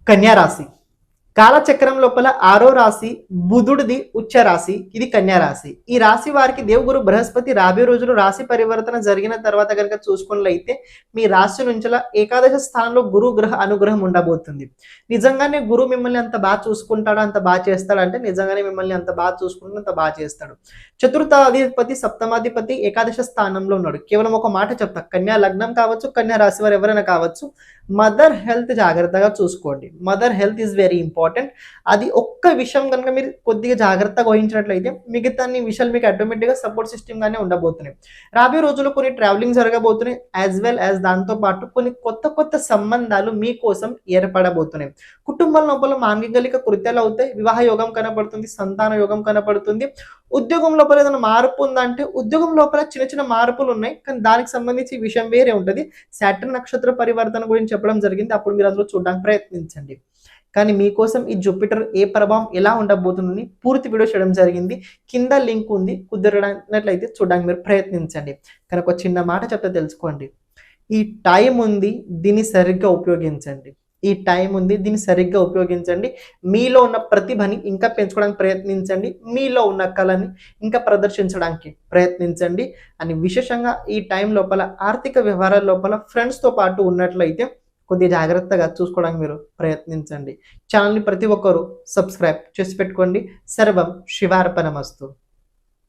కన్యా రాశి కాలచక్రం లోపల 6వ రాశి బుధుడిది ఉచ్చ రాశి. ఇది కన్యా రాశి. ఈ రాశి వారికి దేవుగురు బృహస్పతి రాబోయే రోజులు రాశి పరివర్తన జరిగిన తర్వాత కనుక చూసుకున్నట్లయితే మీ రాశి నుంచి ఏకాదశ స్థానంలో గురు గ్రహ అనుగ్రహం ఉండబోతుంది. నిజంగానే గురు మిమ్మల్ని అంత బాగా చూసుకుంటాడు, అంత బాగా చేస్తాడంటే నిజంగానే మిమ్మల్ని అంత బాగా చూసుకుంటూ అంత బాగా చేస్తాడు. చతుర్థాధిపతి సప్తమాధిపతి ఏకాదశ స్థానంలో ఉన్నాడు. కేవలం ఒక మాట చెప్తా, కన్యా లగ్నం కావచ్చు, కన్యా రాశి వారు ఎవరైనా కావచ్చు, మదర్ హెల్త్ జాగ్రత్తగా చూసుకోండి. Mother health is very important. అది ఒక్క విషయం కనుక మీరు కొద్దిగా జాగ్రత్తగా వహించినట్లయితే మిగతా అన్ని విషయాలు మీకు ఆటోమేటిక్గా సపోర్ట్ సిస్టమ్ గానే ఉండబోతున్నాయి. రాబోయే రోజుల్లో కొన్ని ట్రావెలింగ్ జరగబోతున్నాయి, యాజ్ వెల్ యాజ్ దాంతో పాటు కొన్ని కొత్త కొత్త సంబంధాలు మీకోసం ఏర్పడబోతున్నాయి. కుటుంబం లోపల మాంగిలిక కృత్యాలు అవుతాయి, వివాహ యోగం కనపడుతుంది, సంతాన యోగం కనపడుతుంది. ఉద్యోగం లోపల ఏదైనా మార్పు ఉందంటే ఉద్యోగం లోపల చిన్న చిన్న మార్పులు ఉన్నాయి, కానీ దానికి సంబంధించి విషయం వేరే ఉంటుంది. సాటర్న్ నక్షత్ర పరివర్తన గురించి చెప్పడం జరిగింది, అప్పుడు మీరు అందులో చూడడానికి ప్రయత్నించండి. కానీ మీకోసం ఈ జూపిటర్ ఏ ప్రభావం ఎలా ఉండబోతుందని పూర్తి వీడియో చేయడం జరిగింది. కింద లింక్ ఉంది, కుదిరినట్లయితే చూడడానికి మీరు ప్రయత్నించండి. కానీ ఒక చిన్న మాట చెప్తే తెలుసుకోండి, ఈ టైం ఉంది, దీన్ని సరిగ్గా ఉపయోగించండి. ఈ టైం ఉంది, దీన్ని సరిగ్గా ఉపయోగించండి. మీలో ఉన్న ప్రతిభని ఇంకా పెంచుకోవడానికి ప్రయత్నించండి, మీలో ఉన్న కళని ఇంకా ప్రదర్శించడానికి ప్రయత్నించండి. అని విశేషంగా ఈ టైం లోపల ఆర్థిక వ్యవహారాల లోపల ఫ్రెండ్స్తో పాటు ఉన్నట్లయితే కొద్దిగా జాగ్రత్తగా చూసుకోవడానికి మీరు ప్రయత్నించండి. ఛానల్ని ప్రతి ఒక్కరూ సబ్స్క్రైబ్ చేసి పెట్టుకోండి. సర్వం శివార్పణమస్తు.